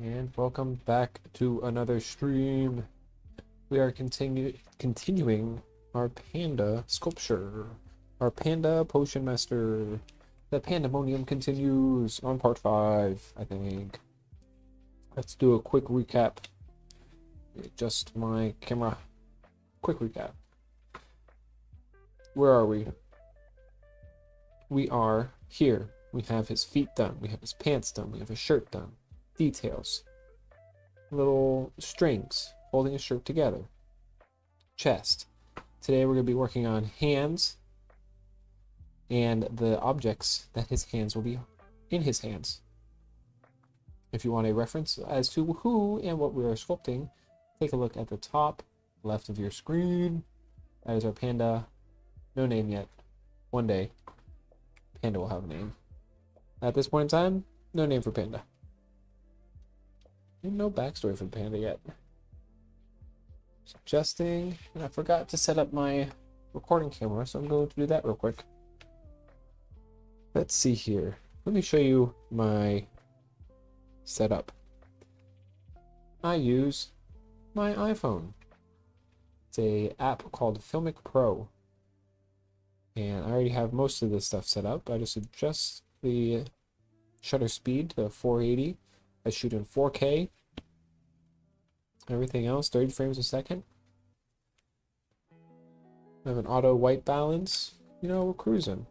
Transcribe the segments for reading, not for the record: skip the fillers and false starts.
And welcome back to another stream. We are continuing our panda sculpture. Our panda potion master. The pandemonium continues on part 5, I think. Let's do a quick recap. Adjust my camera. Quick recap. Where are we? We are here. We have his feet done. We have his pants done. We have his shirt done. Details. Little strings holding his shirt together. Chest. Today we're going to be working on hands and the objects that his hands will be in his hands. If you want a reference as to who and what we are sculpting, take a look at the top left of your screen. That is our panda. No name yet. One day, Panda will have a name. At this point in time, no name for Panda. And no backstory for Panda yet. So adjusting, and I forgot to set up my recording camera, so I'm going to do that real quick. Let's see here. Let me show you my setup. I use my iPhone. It's an app called Filmic Pro. And I already have most of this stuff set up. I just adjust the shutter speed to 480. I shoot in 4K. Everything else, 30 frames a second. I have an auto white balance. You know, we're cruising.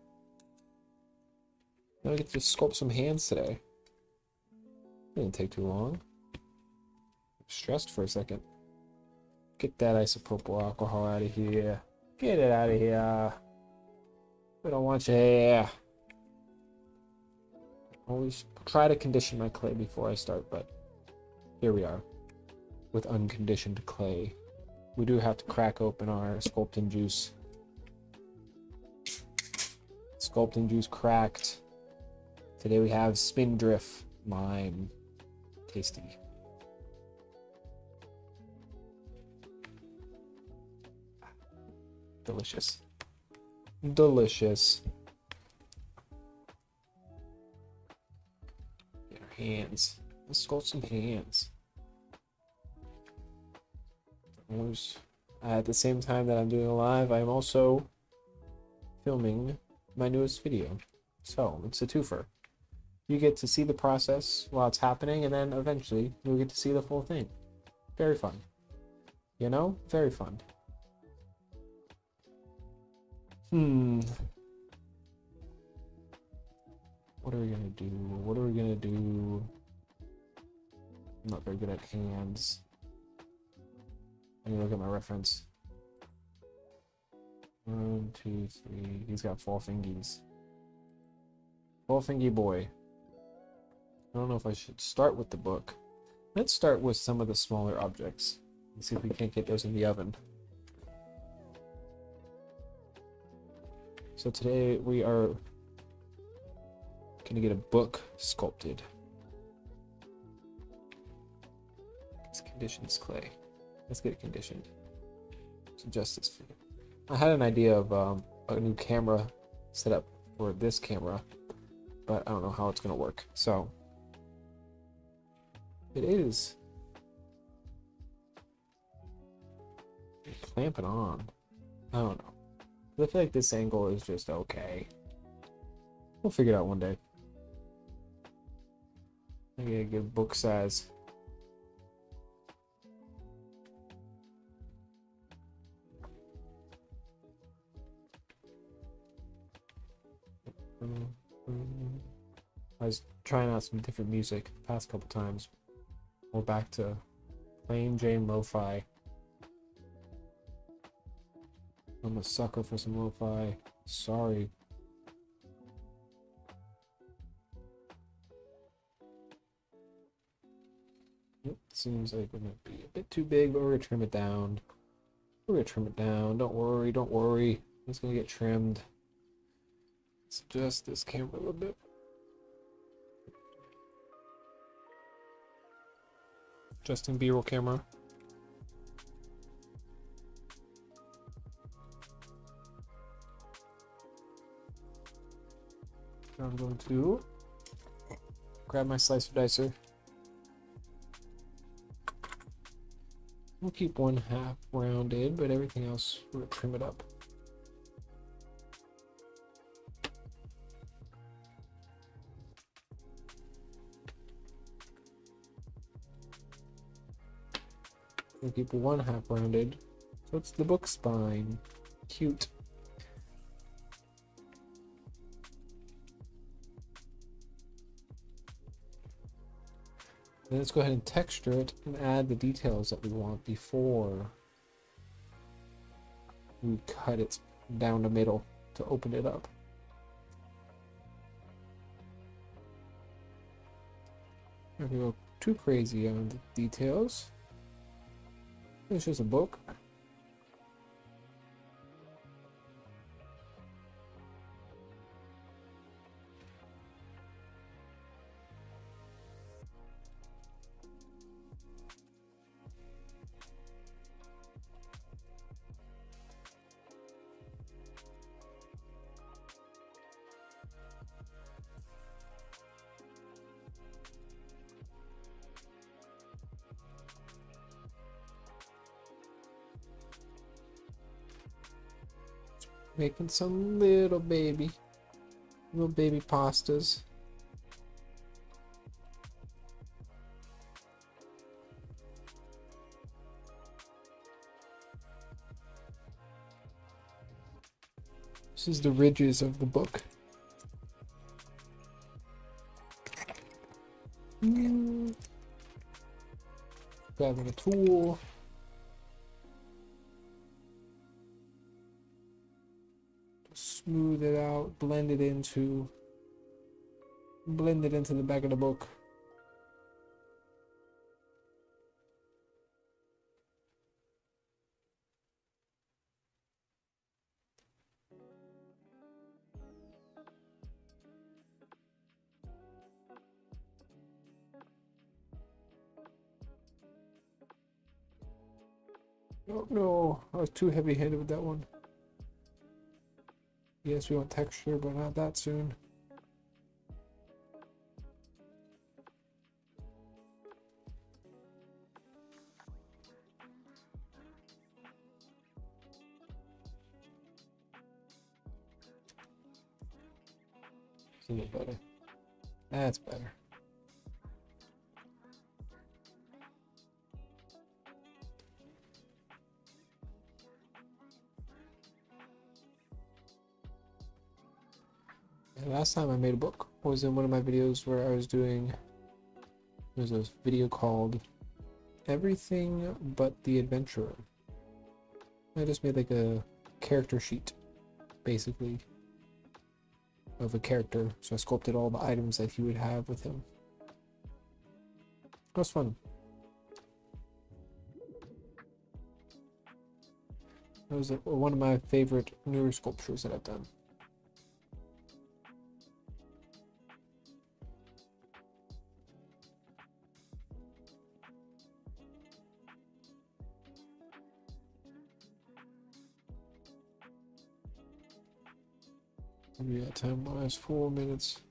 Now I get to sculpt some hands today. Didn't take too long. Stressed for a second. Get that isopropyl alcohol out of here. Get it out of here. We don't want you here. Always try to condition my clay before I start, but here we are with unconditioned clay. We do have to crack open our sculpting juice. Sculpting juice cracked. Today we have Spindrift lime. Tasty. Delicious. Delicious. Get our hands. Let's sculpt some hands. At the same time that I'm doing a live, I'm also filming my newest video. So it's a twofer. You get to see the process while it's happening, and then eventually you'll get to see the full thing. Very fun. You know? Very fun. What are we gonna do? What are we gonna do? I'm not very good at hands. I need to look at my reference. 1, 2, 3. He's got 4 fingies. 4 fingy boy. I don't know if I should start with the book. Let's start with some of the smaller objects and see if we can't get those in the oven. So today we are gonna get a book sculpted. Let's condition this clay. Let's get it conditioned. Let's adjust this for you. I had an idea of a new camera set up for this camera, but I don't know how it's gonna work. So it is clamping on. I don't know. I feel like this angle is just okay. We'll figure it out one day. I get a good book size. I was trying out some different music the past couple times. We're back to plain Jane lo-fi. I'm a sucker for some lo-fi. Sorry. Seems like we're gonna be a bit too big, but we're gonna trim it down. We're gonna trim it down. Don't worry, don't worry. It's gonna get trimmed. Let's adjust this camera a little bit. Adjusting B-roll camera. I'm going to grab my slicer dicer. We'll keep one half rounded, but everything else we'll trim it up. We'll keep one half rounded, so it's the book spine. Cute. Then let's go ahead and texture it and add the details that we want before we cut it down the middle to open it up. Not gonna go too crazy on the details. It's just a book. Making some little baby pastas. This is the ridges of the book. Grabbing a tool. Smooth it out, blend it into the back of the book. Oh no, I was too heavy-handed with that one. Yes, we want texture, but not that soon. It's a little better. That's better. And last time I made a book was in one of my videos where I was doing, there's a video called Everything But the Adventurer. I just made like a character sheet, basically, of a character. So I sculpted all the items that he would have with him. It was fun. It was one of my favorite newer sculptures that I've done. Yeah, time-wise, 4 minutes.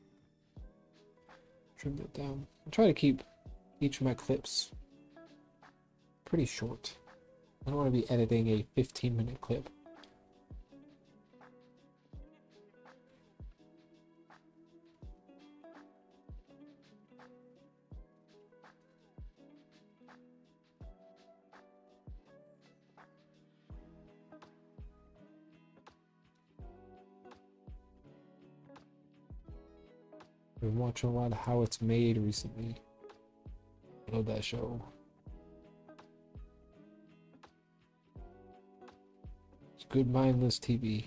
Trim that down. I try to keep each of my clips pretty short. I don't want to be editing a 15-minute clip. I've been watching a lot of How It's Made recently. I love that show. It's good mindless TV.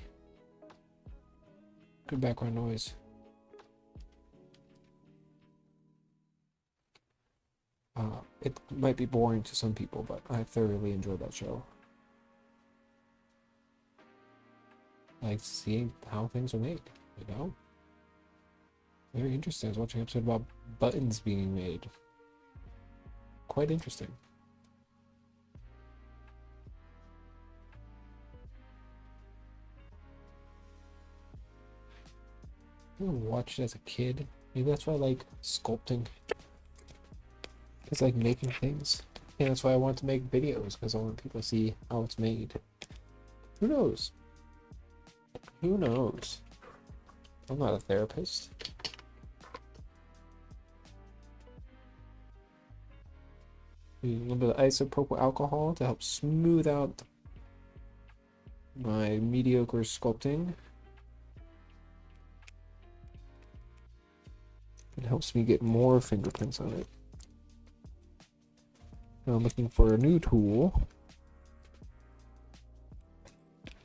Good background noise. It might be boring to some people, but I thoroughly enjoy that show. I like seeing how things are made, you know? Very interesting. I was watching an episode about buttons being made. Quite interesting. I watched it as a kid. Maybe that's why I like sculpting. It's like making things. And that's why I want to make videos, because I want people to see how it's made. Who knows? Who knows? I'm not a therapist. A little bit of isopropyl alcohol to help smooth out my mediocre sculpting. It helps me get more fingerprints on it. Now I'm looking for a new tool.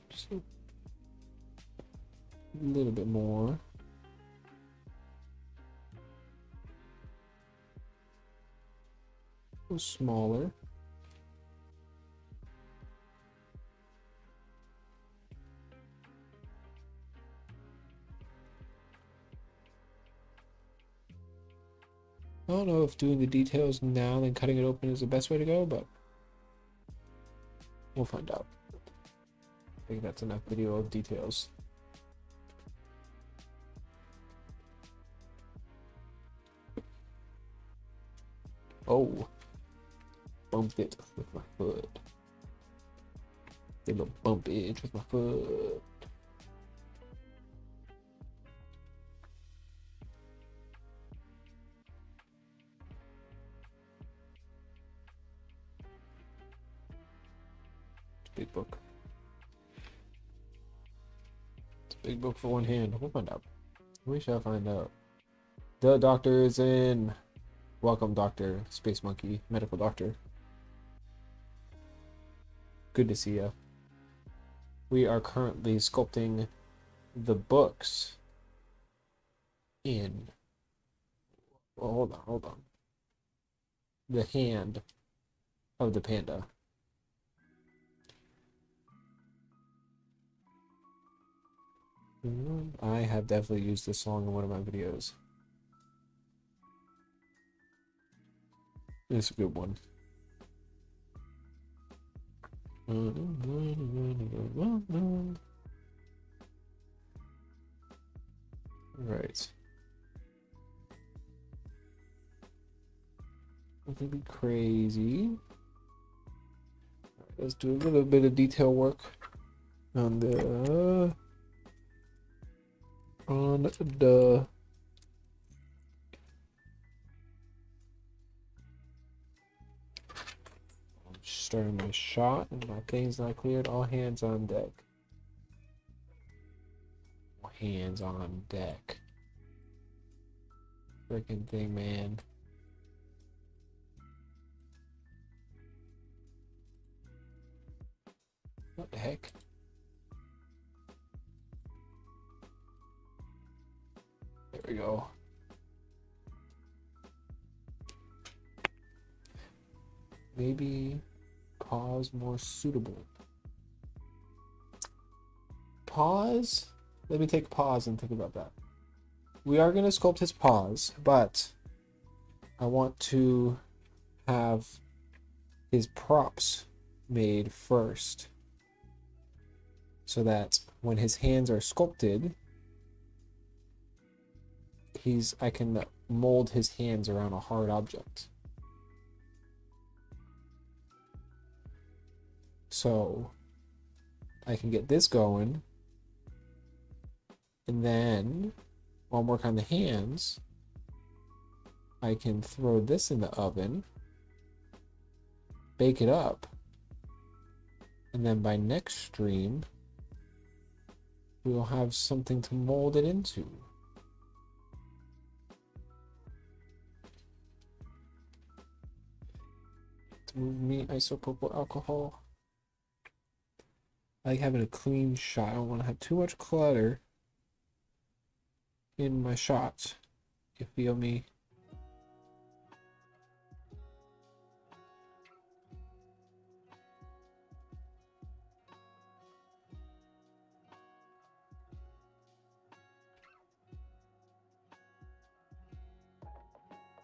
Just a little bit more. A little smaller. I don't know if doing the details now and cutting it open is the best way to go, but we'll find out. I think that's enough video of details. Oh, bumped it with my foot. Did a little bump edge with my foot. Big book. It's a big book for one hand. We'll find out. We shall find out. The doctor is in. Welcome, Doctor Space Monkey, medical doctor. Good to see you. We are currently sculpting the books in. Well, hold on. The hand of the panda. I have definitely used this song in one of my videos. It's a good one. Right. Nothing be crazy. Let's do a little bit of detail work on the I'm starting my shot and my thing's not cleared. All hands on deck. All hands on deck. Freaking thing, man. What the heck? There we go. Maybe pause more suitable. Pause? Let me take pause and think about that. We are going to sculpt his paws, but I want to have his props made first so that when his hands are sculpted, I can mold his hands around a hard object. So I can get this going, and then while I'm working on the hands, I can throw this in the oven, bake it up, and then by next stream, we'll have something to mold it into. To move me isopropyl alcohol. I like having a clean shot. I don't want to have too much clutter in my shots. You feel me?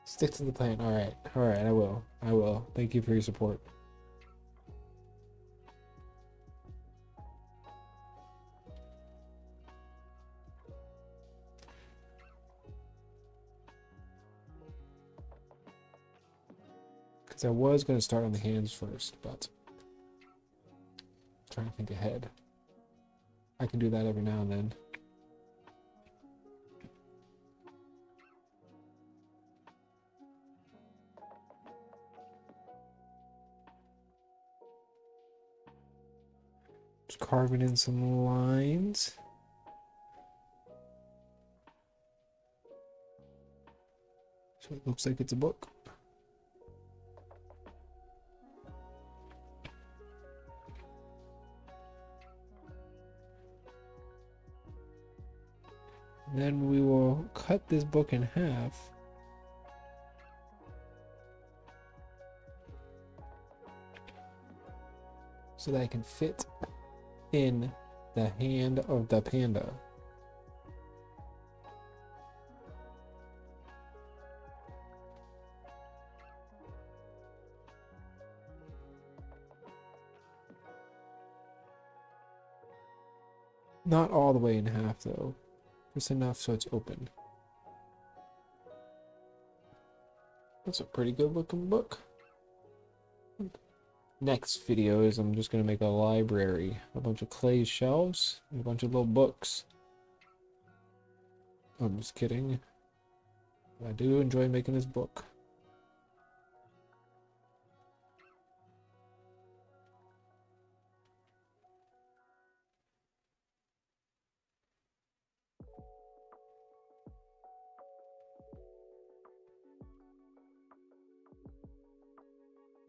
Stick to the plan. All right, I will. Thank you for your support. So I was going to start on the hands first, but I'm trying to think ahead. I can do that every now and then. Just carving in some lines. So it looks like it's a book. Then we will cut this book in half. So that it can fit in the hand of the panda. Not all the way in half though. Just enough so it's open. That's a pretty good looking book. Next video is I'm just going to make a library. A bunch of clay shelves and a bunch of little books. I'm just kidding. I do enjoy making this book.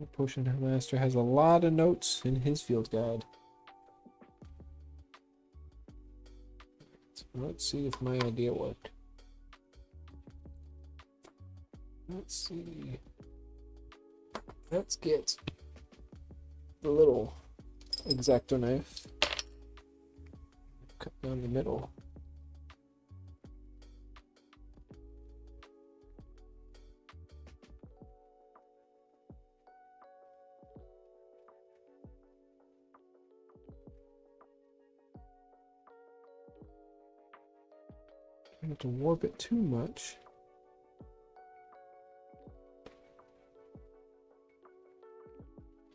The Potion Master has a lot of notes in his field guide. So let's see if my idea worked. Let's see. Let's get the little X-Acto knife. Cut down the middle. I don't have to warp it too much.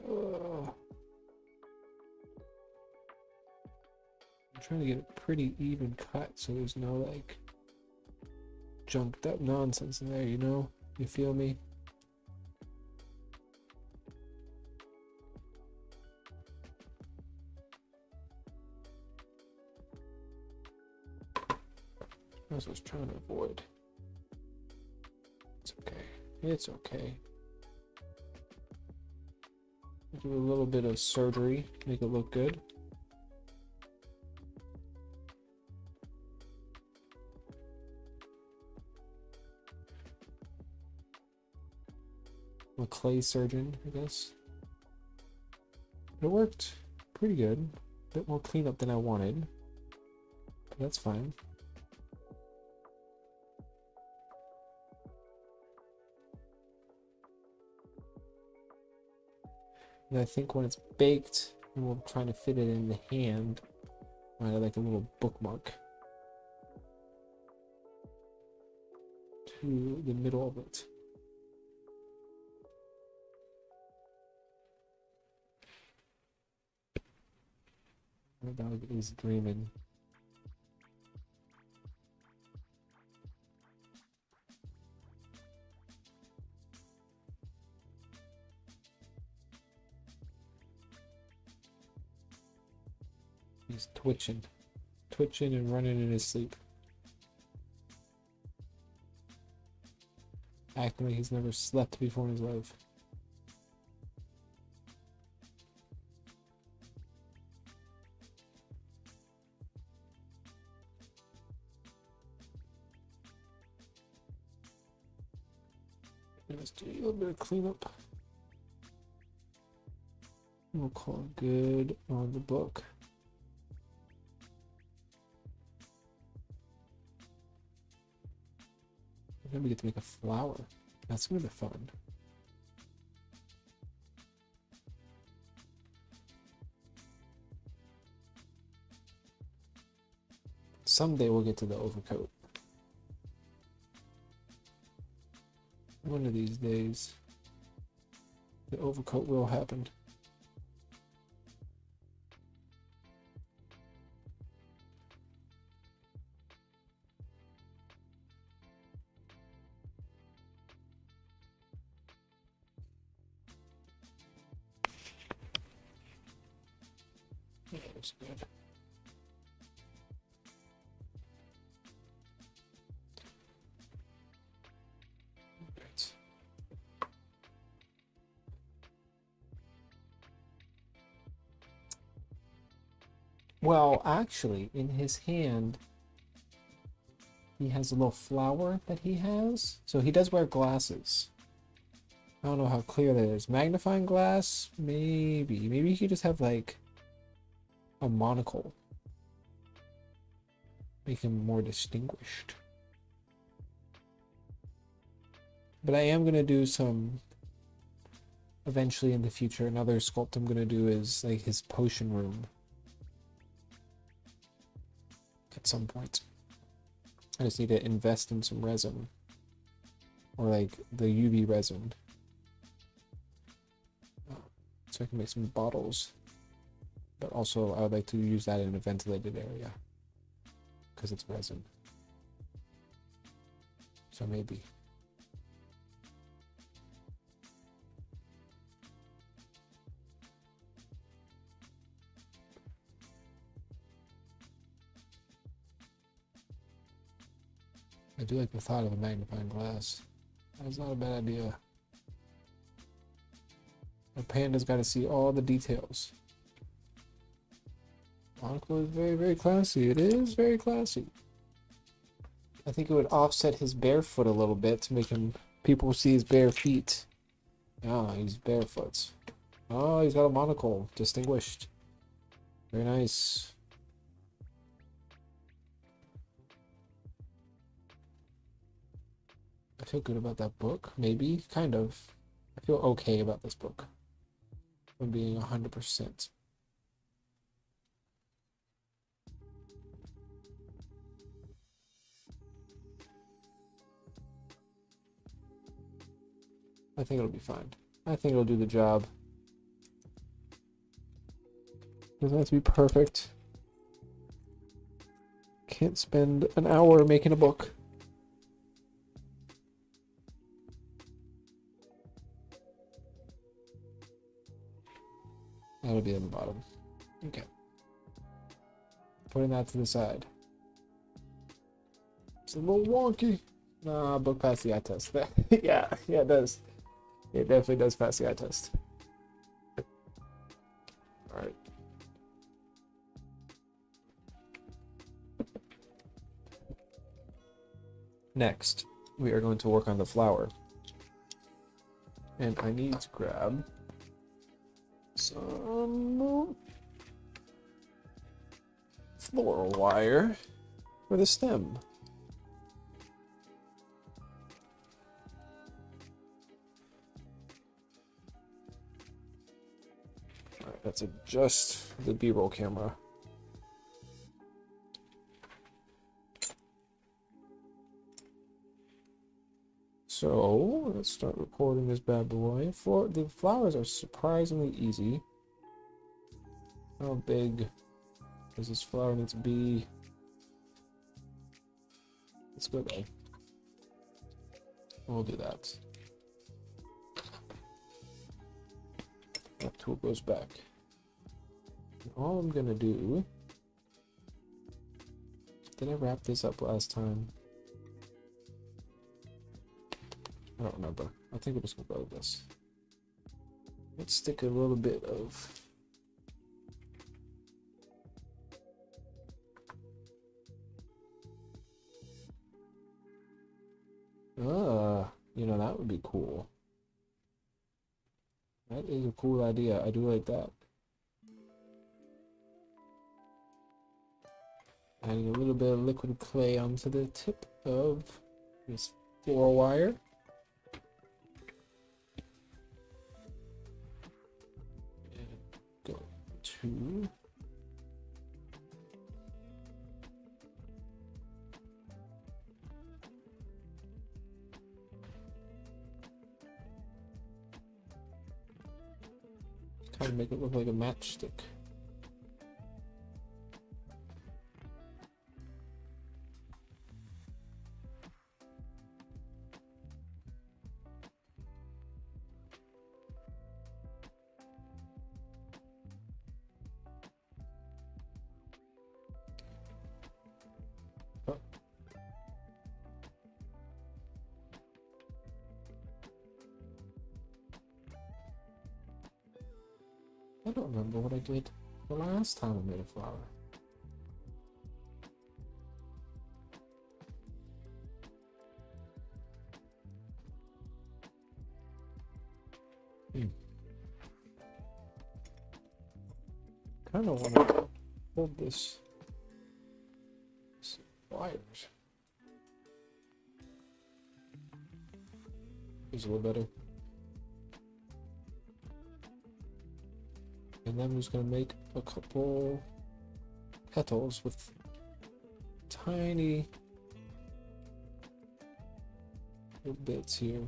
I'm trying to get a pretty even cut so there's no like junked up nonsense in there, you know? You feel me? That's what I was trying to avoid. It's okay. It's okay. Do a little bit of surgery, make it look good. I'm a clay surgeon, I guess. It worked pretty good. A bit more cleanup than I wanted, but that's fine. And I think when it's baked, and we're trying to fit it in the hand, I might have like a little bookmark to the middle of it. My dog is dreaming. He's twitching and running in his sleep. Acting like he's never slept before in his life. Let's do a little bit of cleanup. We'll call it good on the book. And then we get to make a flower. That's gonna be fun. Someday we'll get to the overcoat. One of these days. The overcoat will happen. That looks good. Right. Well, actually, in his hand, he has a little flower that he has. So he does wear glasses. I don't know how clear that is. Magnifying glass? Maybe. Maybe he could just have like a monocle. Make him more distinguished. But I am going to do some, eventually in the future, another sculpt I'm going to do is like his potion room. At some point. I just need to invest in some resin. Or like the UV resin. So I can make some bottles. But also I would like to use that in a ventilated area. Because it's resin. So maybe. I do like the thought of a magnifying glass. That's not a bad idea. A panda's got to see all the details. Monocle is very, very classy. It is very classy. I think it would offset his barefoot a little bit to make him people see his bare feet. Ah, he's barefoot. Oh, he's got a monocle. Distinguished. Very nice. I feel good about that book. Maybe. Kind of. I feel okay about this book. I'm being 100%. I think it'll be fine. I think it'll do the job. Doesn't have to be perfect. Can't spend an hour making a book. That'll be on the bottom. Okay. Putting that to the side. It's a little wonky. Nah, book passed the eye test. yeah, it does. It definitely does pass the eye test. Alright. Next, we are going to work on the flower. And I need to grab some floral wire for the stem. Alright, let's adjust the B-roll camera. So let's start recording this bad boy. The flowers are surprisingly easy. How big does this flower need to be? Let's go there. We'll do that. That tool goes back. And all I'm gonna do. Did I wrap this up last time? I don't remember. I think we're just gonna go with this. Let's stick a little bit of you know, that would be cool. That is a cool idea. I do like that. Adding a little bit of liquid clay onto the tip of this floral wire. Go to Try to make it look like a matchstick. I don't remember what I did the last time I made a flower. Kind of want to hold this wires. Here's a little better. And then I'm just going to make a couple petals with tiny little bits here.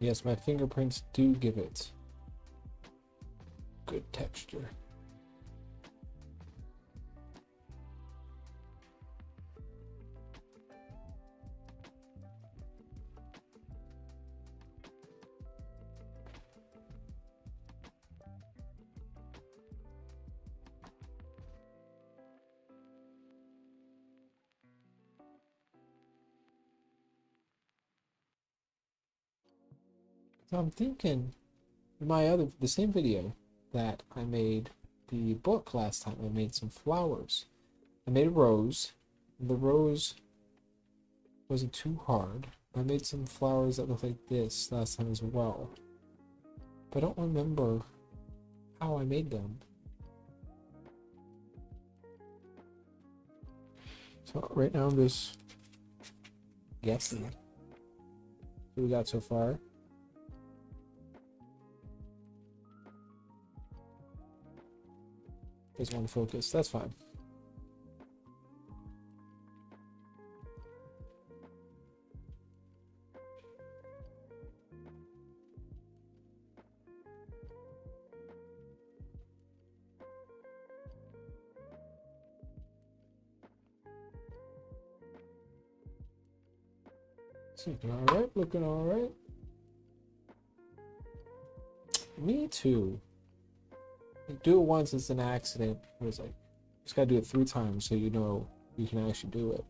Yes, my fingerprints do give it good texture. So I'm thinking the same video that I made the book last time, I made some flowers. I made a rose. The rose wasn't too hard. I made some flowers that look like this last time as well. But I don't remember how I made them. So right now I'm just guessing what we got so far. Doesn't want to focus, that's fine. Looking all right, looking all right. Me too. Do it once, it's an accident. It's like, just gotta do it 3 times so you know you can actually do it.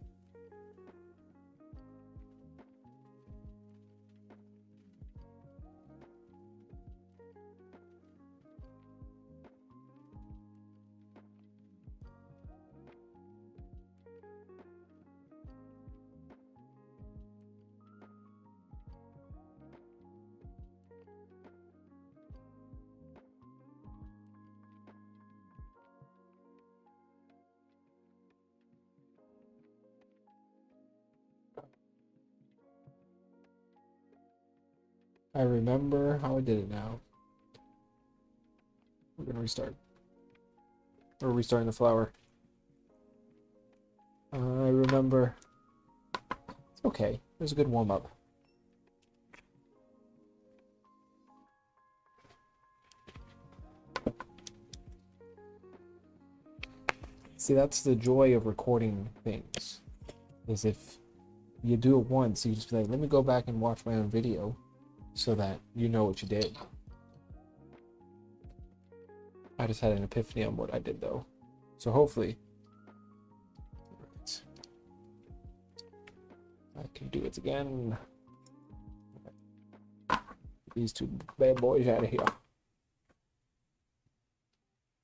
I remember how I did it now. We're gonna restart. Or restarting the flower. I remember. It's okay. It was a good warm-up. See, that's the joy of recording things. Is if you do it once, you just be like, let me go back and watch my own video so that you know what you did. I just had an epiphany on what I did though. So hopefully I can do it again. These 2 bad boys out of here. Let's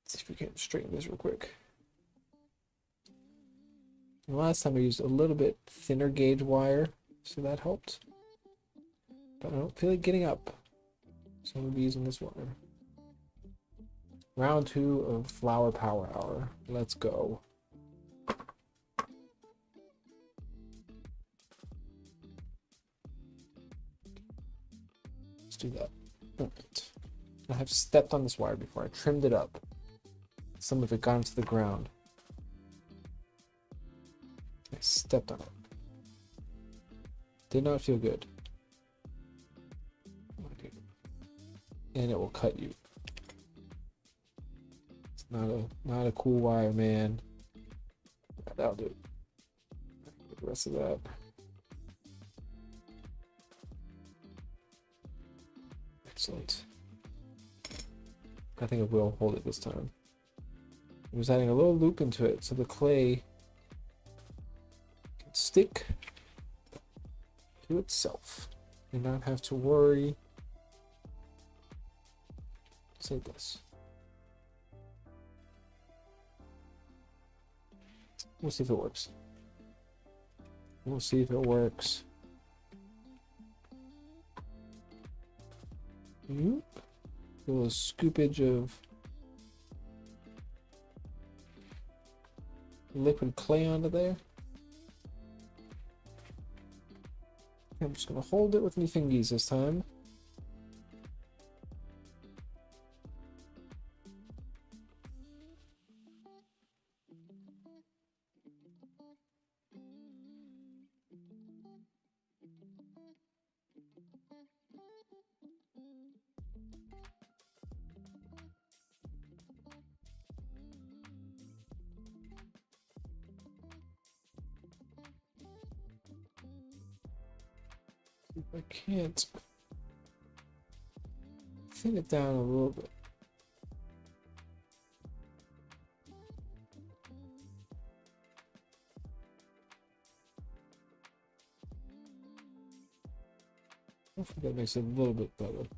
see if we can straighten this real quick. Last time I used a little bit thinner gauge wire, so that helped. But I don't feel like getting up, so I'm going to be using this wire. Round 2 of Flower Power Hour. Let's go. Let's do that. Perfect. I have stepped on this wire before. I trimmed it up. Some of it got into the ground. I stepped on it. Did not feel good. And it will cut you. It's not a cool wire, man. That'll do. Get the rest of that. Excellent. I think it will hold it this time. I was adding a little loop into it so the clay can stick to itself and not have to worry. Say this. We'll see if it works. We'll see if it works. A little scoopage of liquid clay onto there. I'm just gonna hold it with my fingies this time. If I can't thin it down a little bit. Hopefully that makes it a little bit better.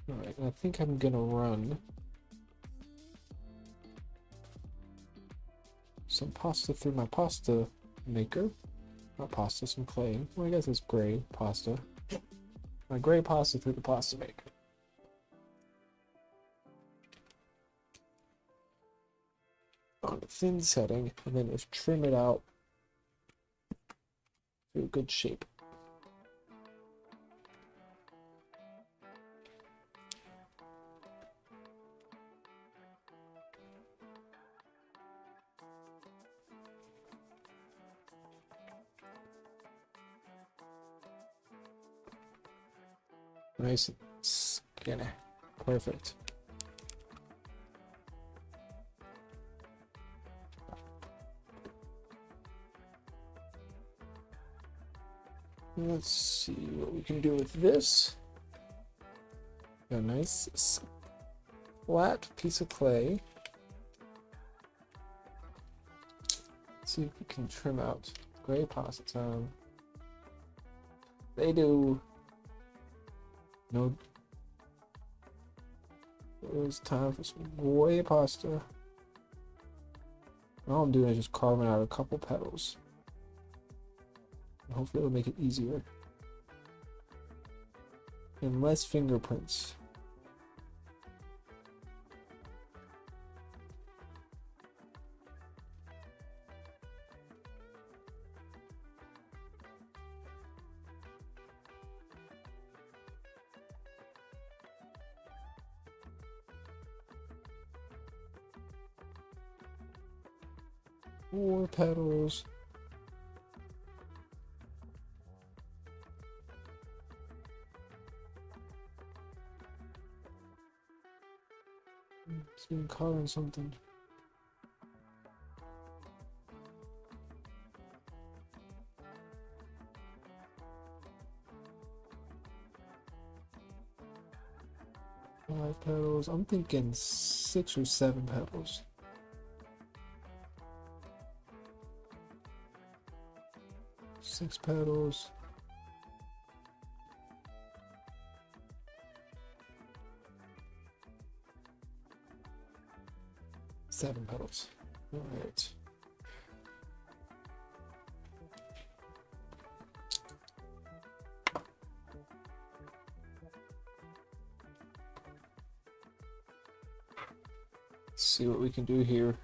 Alright, I think I'm gonna run some pasta through my pasta maker. Not pasta, some clay. Well, I guess it's gray pasta. My gray pasta through the pasta maker. On a thin setting, and then just trim it out to a good shape. Nice and skinny. Perfect. Let's see what we can do with this. Got a nice flat piece of clay. Let's see if we can trim out gray pasta time. They do. No. It's time for some gray pasta. All I'm doing is just carving out a couple petals. Hopefully it'll make it easier. And less fingerprints. More petals. It's been caught on something. Five petals. I'm thinking 6 or 7 petals. Six petals. Seven petals. All right. Let's see what we can do here.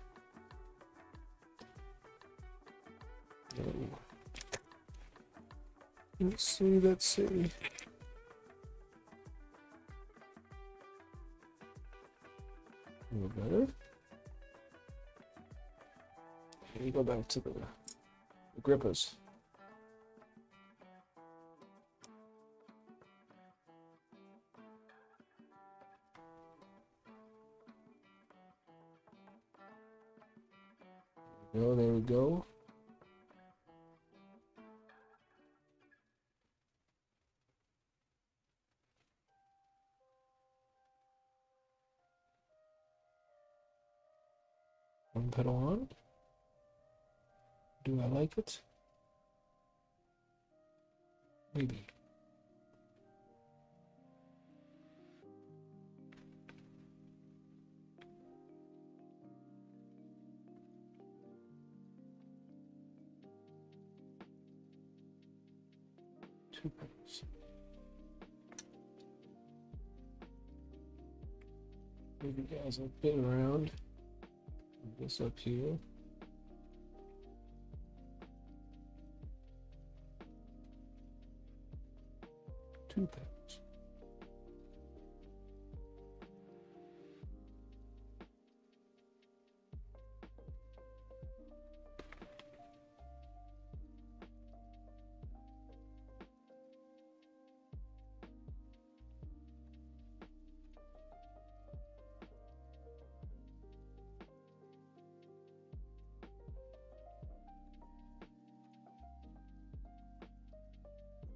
Let's see, let's see. A little better. Let me go back to the grippers. There we go. One pedal on. Do I like it? Maybe. Two pedals. Move you guys a bit around. Move this up here. Two pedals.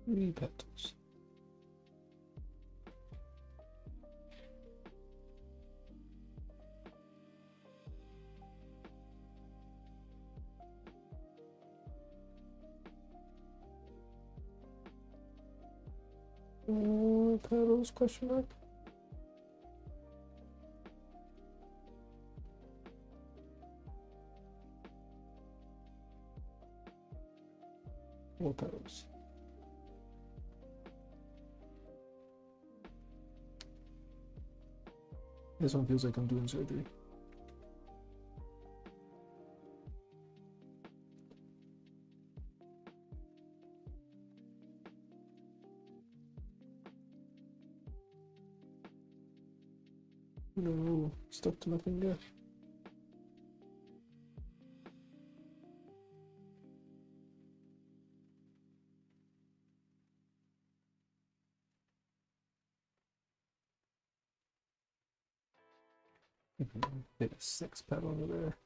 Three petals. More petals, question mark? More petals. This one feels like I'm doing surgery. No, stuck to my finger. Hit a 6 pedal over there.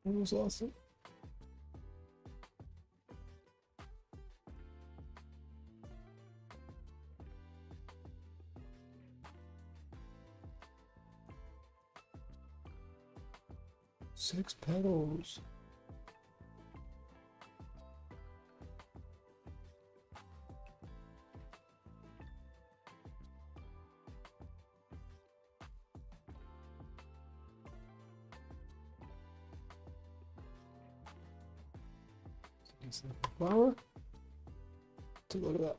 Almost lost it. Six pedals. Flower. Take a look at that.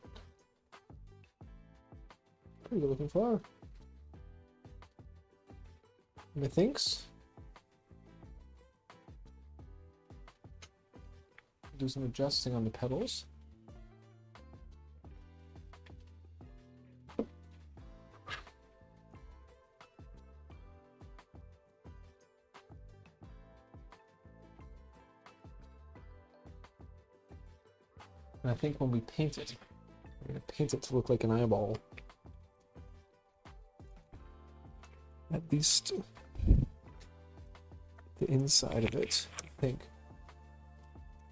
Pretty good looking flower. Methinks. Do some adjusting on the pedals. And I think when we paint it, we're going to paint it to look like an eyeball. At least the inside of it, I think.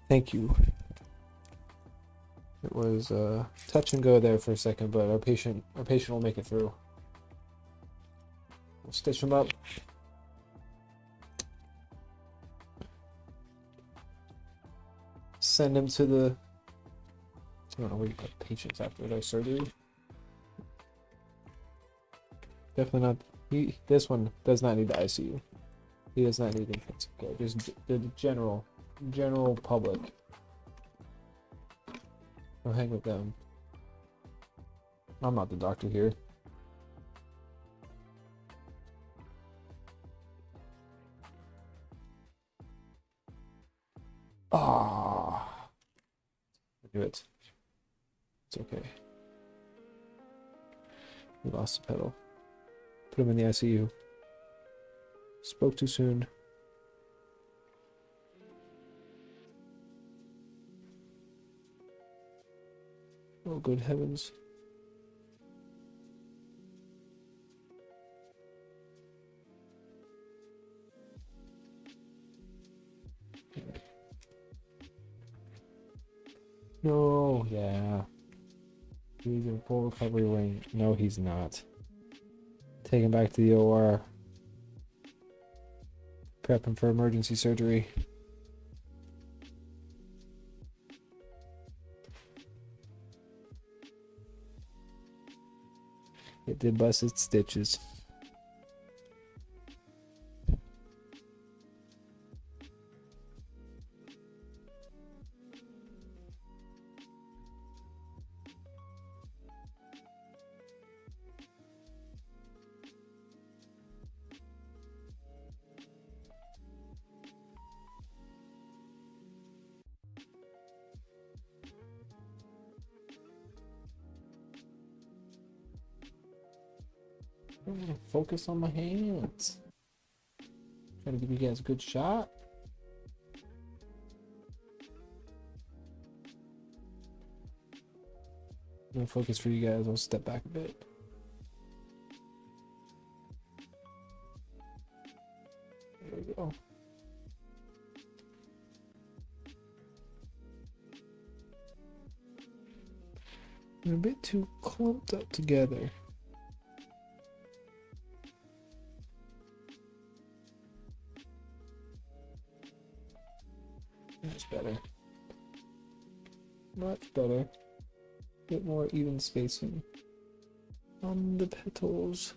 Thank you. It was touch and go there for a second, but our patient will make it through. We'll stitch him up. Send him to I don't know where you put patients after their surgery. Definitely not. This one does not need the ICU. He does not need intensive care. Just the general public. Don't hang with them. I'm not the doctor here. Ah, I knew it. It's okay. We lost the pedal. Put him in the ICU. Spoke too soon. Oh, good heavens. No, yeah. He's in full recovery wing. No, he's not. Take him back to the OR. Prep him for emergency surgery. It did bust its stitches. I'm gonna focus on my hands. Trying to give you guys a good shot. I'm gonna focus for you guys. I'll step back a bit. There we go. They're a bit too clumped up together. That's better. Much better. Bit more even spacing on the petals.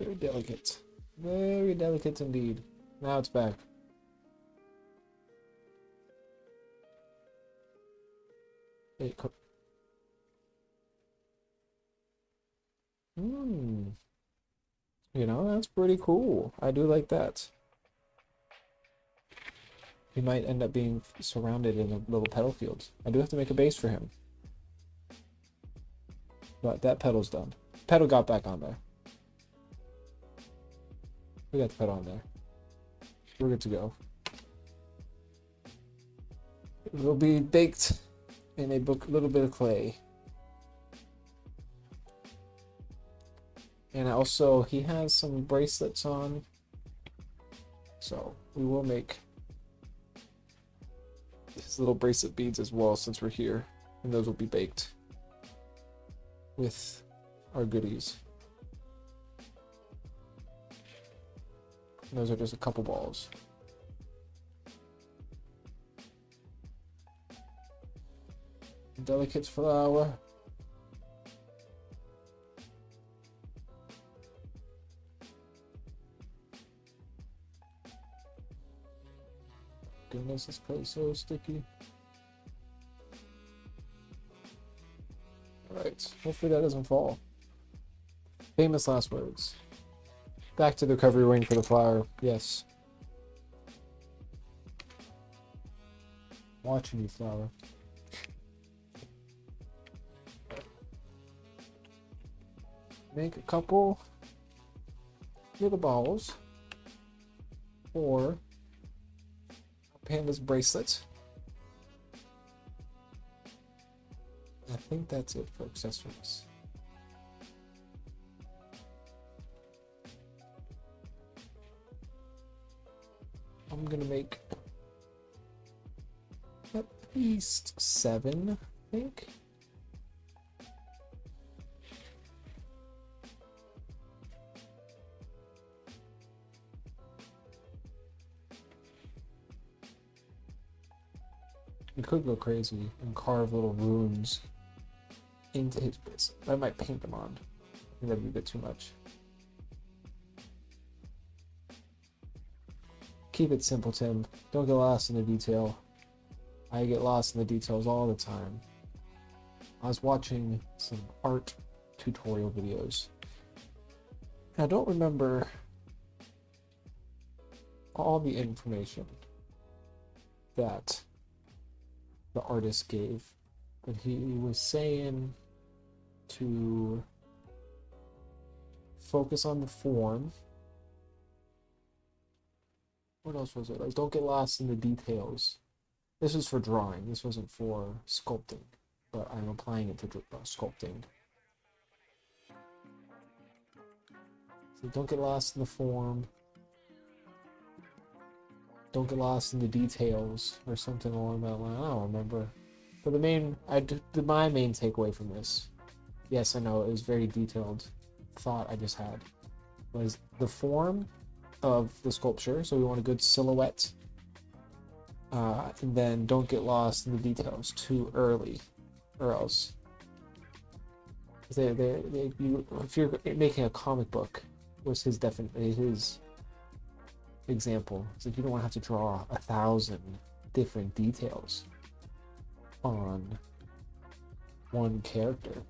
Very delicate. Very delicate indeed. Now it's back. You know, that's pretty cool. I do like that. He might end up being surrounded in a little petal field. I do have to make a base for him. But that petal's done. Petal got back on there. We got the petal on there. We're good to go. It will be baked in a little bit of clay. And also, he has some bracelets on. So, we will make his little bracelet beads as well since we're here. And those will be baked with our goodies. And those are just a couple balls. Delicate flower. Goodness, this clay is so sticky. Alright, hopefully that doesn't fall. Famous last words. Back to the recovery wing for the flower. Yes. Watching you, flower. Make a couple little balls for Panda's bracelet. I think that's it for accessories. I'm gonna make at least 7, I think. You could go crazy and carve little runes into his base. I might paint them on. I think that'd be a bit too much. Keep it simple, Tim. Don't get lost in the detail. I get lost in the details all the time. I was watching some art tutorial videos. I don't remember all the information that the artist gave, but he was saying to focus on the form. What else was it? Like, don't get lost in the details. This was for drawing. This wasn't for sculpting, but I'm applying it to sculpting. So don't get lost in the form. Don't get lost in the details or something along that line. I don't remember. But my main takeaway from this, yes, I know it was very detailed thought I just had, was the form of the sculpture. So we want a good silhouette. And then don't get lost in the details too early, or else. If you're making a comic book, was his example. It's like you don't want to have to draw 1,000 different details on one character,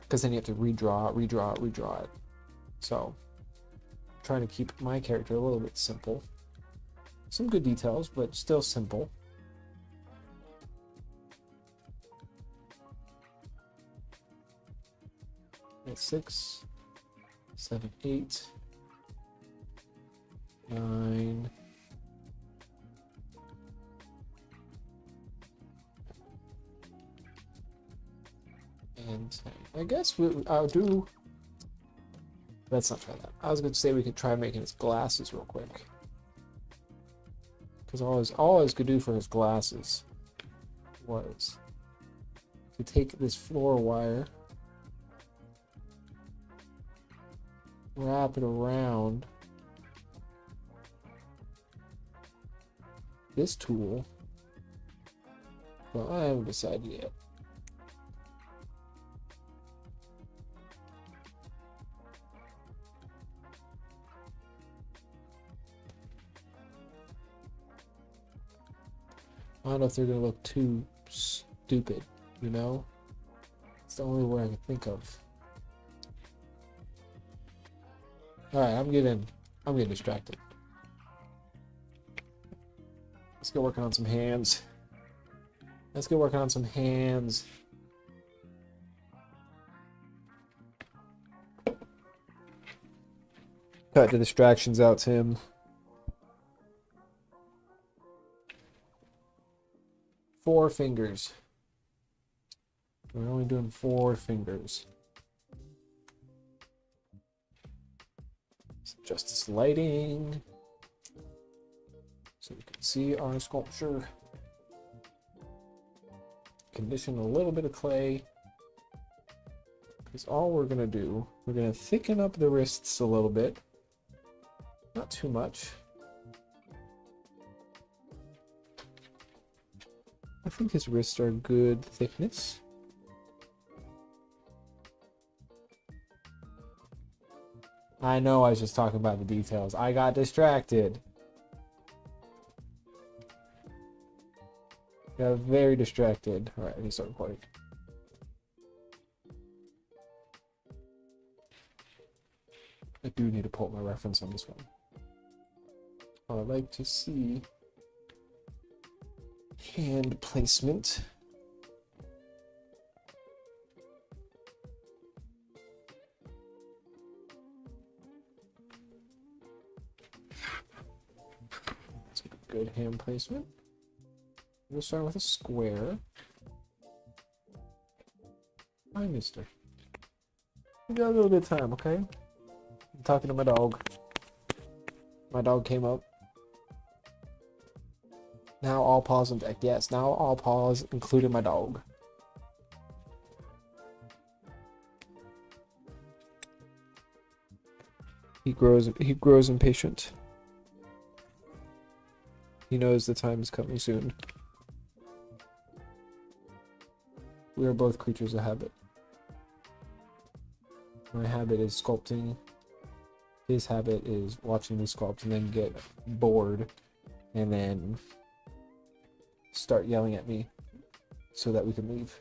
because then you have to redraw it. So, I'm trying to keep my character a little bit simple. Some good details, but still simple. That's 6, 7, 8, 9, and 10. I guess I'll do. Let's not try that. I was going to say we could try making his glasses real quick, because all I could do for his glasses was to take this floor wire, wrap it around this tool, but I haven't decided yet. I don't know if they're gonna look too stupid, you know? It's the only word I can think of. Alright, I'm getting distracted. Let's get working on some hands. Cut the distractions out, Tim. Four fingers. We're only doing 4 fingers. Let's adjust this lighting so we can see our sculpture. Condition a little bit of clay. Because all we're going to do, we're going to thicken up the wrists a little bit. Not too much. I think his wrists are good thickness. I know I was just talking about the details. I got distracted. Got very distracted. Alright, let me start recording. I do need to pull up my reference on this one. I'd like to see hand placement. That's a good hand placement. We'll start with a square. Hi, mister. We got a little bit of time, okay? I'm talking to my dog. My dog came up. Now all paws on deck. Yes, now all paws, including my dog. He grows impatient. He knows the time is coming soon. We are both creatures of habit. My habit is sculpting. His habit is watching me sculpt and then get bored and then start yelling at me so that we can leave.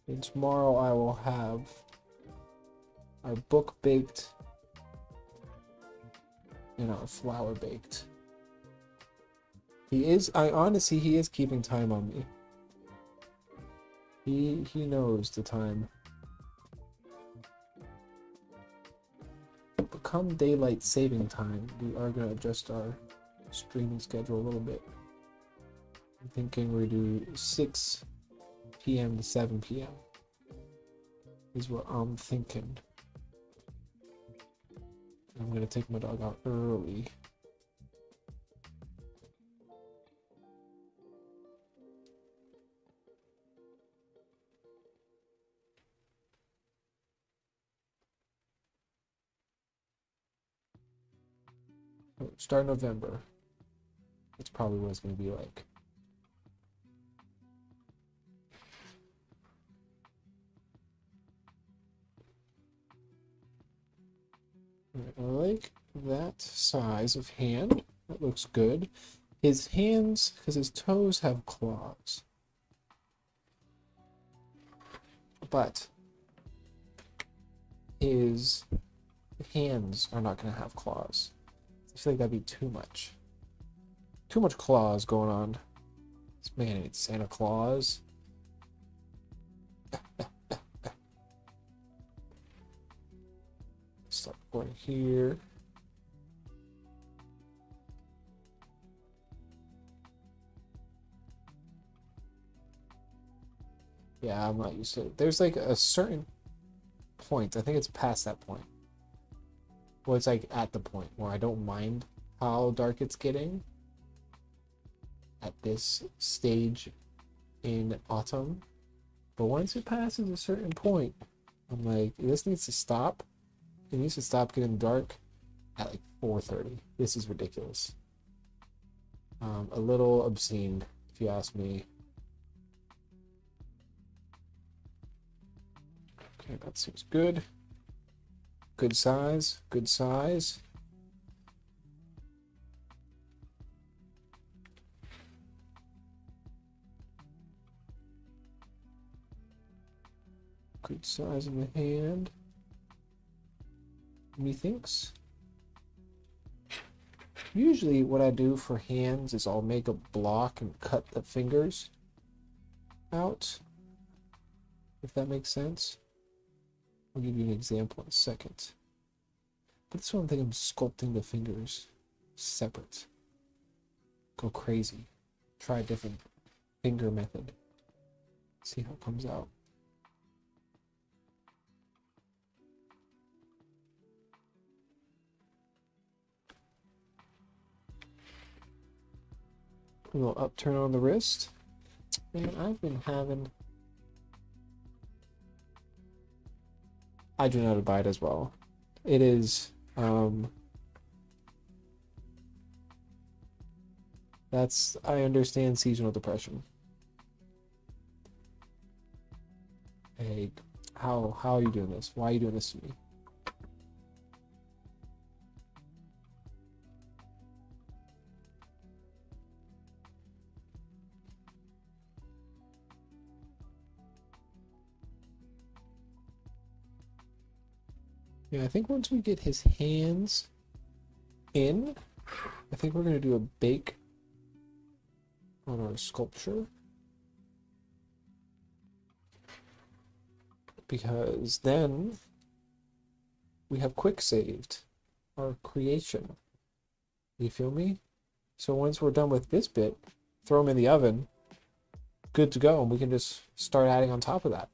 And tomorrow I will have our book baked and our flour baked. He is keeping time on me. He knows the time. But come daylight saving time, we are gonna adjust our streaming schedule a little bit. I'm thinking we do 6 p.m. to 7 p.m. is what I'm thinking. I'm gonna take my dog out early. Start November. That's probably what it's gonna be like. I like that size of hand. That looks good. His hands, because his toes have claws. But his hands are not going to have claws. I feel like that'd be too much. Too much claws going on. This man needs Santa Claus. Start going here. Yeah, I'm not used to it. There's like a certain point. I think it's past that point. Well, it's like at the point where I don't mind how dark it's getting at this stage in autumn. But once it passes a certain point, I'm like, this needs to stop. It needs to stop getting dark at like 4:30. This is ridiculous. A little obscene, if you ask me. Okay, that seems good. Good size, good size. Good size in the hand. Methinks. Usually what I do for hands is I'll make a block and cut the fingers out, if that makes sense. I'll give you an example in a second. But this one, I think I'm sculpting the fingers separate. Go crazy. Try a different finger method. See how it comes out. A little upturn on the wrist. Man, I've been having... I do not abide as well. It is, that's, I understand seasonal depression. Hey, how are you doing this? Why are you doing this to me? Yeah, I think once we get his hands in, I think we're going to do a bake on our sculpture. Because then we have quick saved our creation. You feel me? So once we're done with this bit, throw them in the oven, good to go, and we can just start adding on top of that.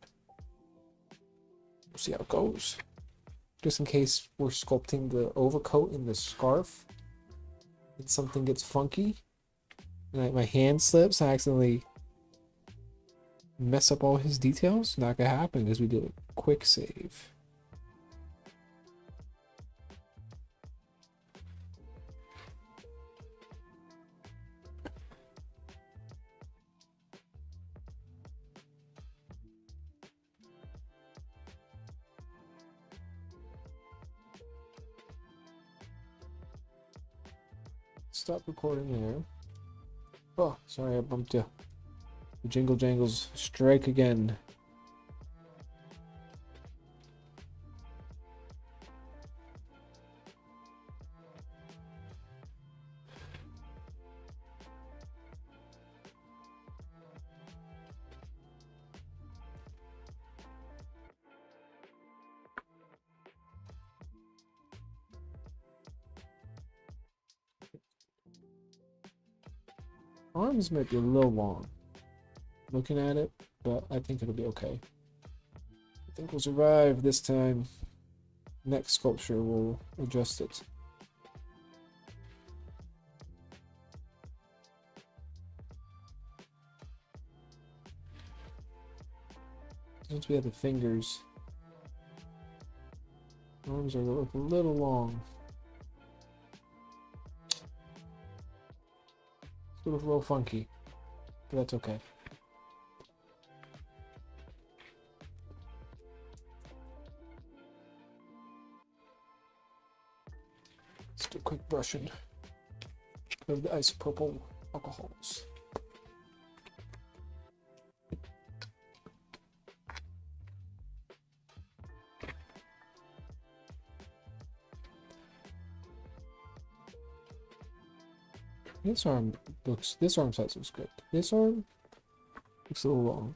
We'll see how it goes. just in case we're sculpting the overcoat and the scarf and something gets funky and my hand slips, I accidentally mess up all his details. Not gonna happen because we did a quick save. Stop recording there. Oh, sorry, I bumped you. The jingle jangles strike again. Arms might be a little long. Looking at it, but I think it'll be okay. I think we'll survive this time. Next sculpture will adjust it. Once we have the fingers, arms are a little long. It looks a little funky, but that's okay. Let's do a quick brushing of the isopropyl alcohols. This arm size looks good. This arm looks a little long.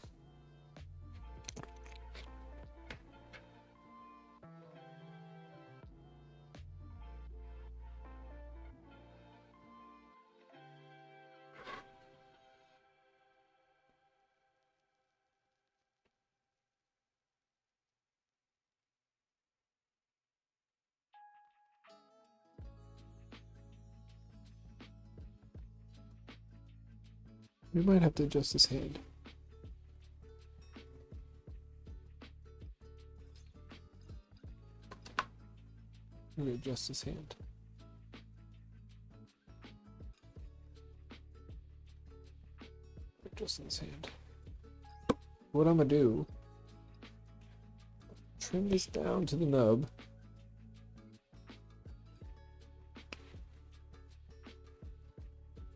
We might have to adjust his hand. I'm gonna adjust his hand. Adjusting his hand. What I'm gonna do, trim this down to the nub.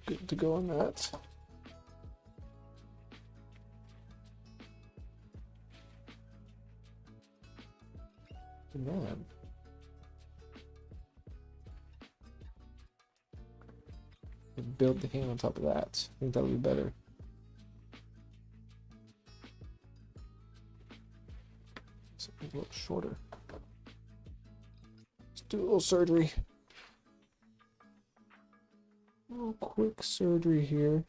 Good to go on that. And then build the hand on top of that. I think that would be better. Something a little shorter. Let's do a little surgery. A little quick surgery here.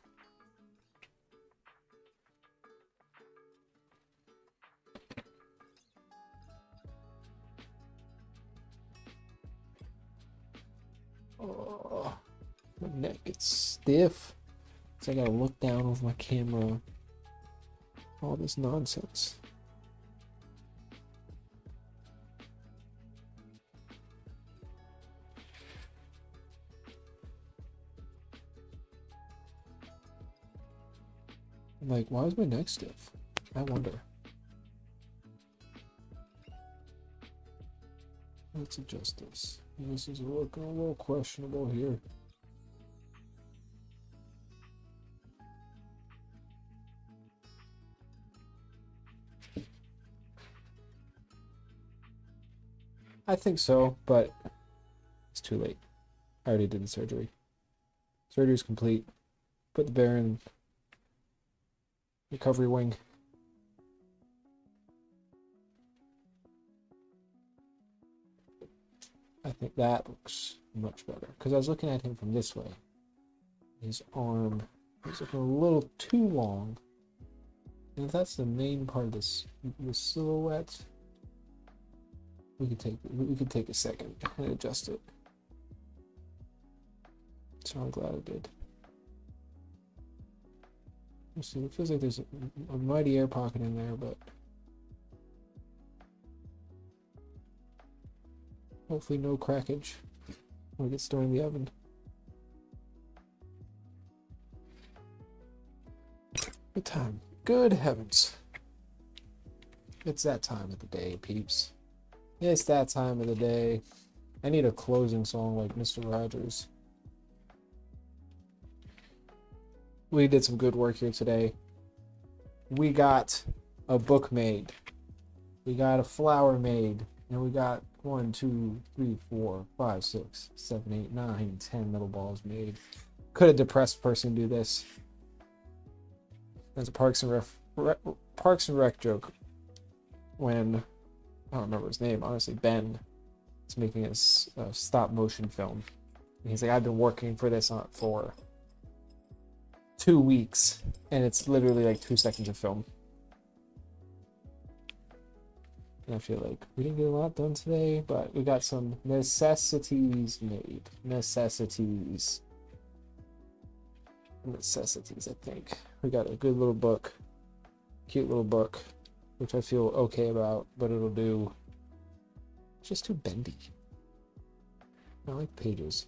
Oh, my neck gets stiff. So I gotta look down over my camera. All this nonsense. I'm like, why is my neck stiff? I wonder. Let's adjust this. This is looking a little questionable here. I think so, but it's too late. I already did the surgery. Surgery is complete. Put the bear in recovery wing. I think that looks much better because I was looking at him from this way. His arm is looking a little too long. And if that's the main part of this silhouette, we could take a second and adjust it. So I'm glad I did. Let's see, it feels like there's a mighty air pocket in there, but hopefully no crackage when it gets stored in the oven. Good time. Good heavens. It's that time of the day, peeps. It's that time of the day. I need a closing song like Mr. Rogers. We did some good work here today. We got a book made. We got a flower made. And we got 1, 2, 3, 4, 5, 6, 7, 8, 9, 10 metal balls made. Could a depressed person do this? There's a Parks and Rec joke when, I don't remember his name, honestly, Ben is making a stop motion film. And he's like, I've been working for this for 2 weeks, and it's literally like 2 seconds of film. And I feel like we didn't get a lot done today, but we got some necessities made. Necessities, I think. We got a good little book, cute little book, which I feel okay about, but it'll do. It's just too bendy. I like pages.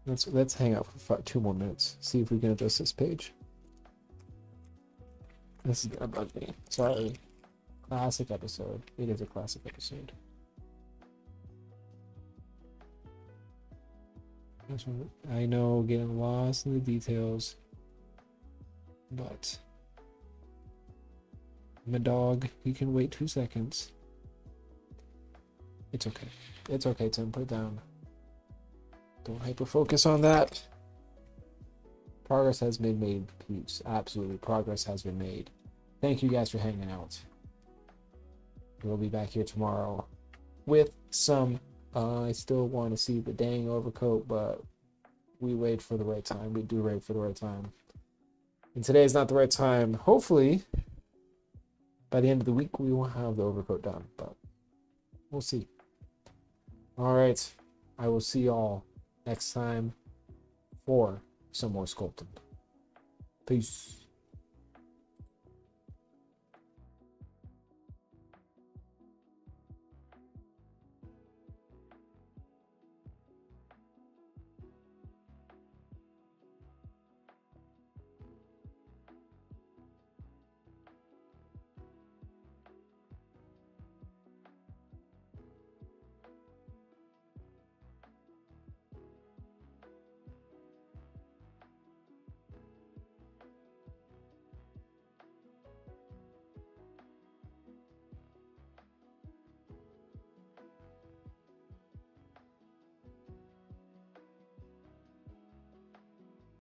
Let's hang out for 2 more minutes. See if we can adjust this page. This is gonna bug me. Sorry. Classic episode. It is a classic episode. I know, getting lost in the details, but my dog, he can wait 2 seconds. It's okay. It's okay, Tim. Put it down. Don't hyper focus on that. Progress has been made, peeps. Absolutely, progress has been made. Thank you guys for hanging out. We'll be back here tomorrow with some. I still want to see the dang overcoat, but we wait for the right time. We do wait for the right time. And today is not the right time. Hopefully, by the end of the week, we will have the overcoat done, but we'll see. All right. I will see y'all next time for some more sculpting. Peace.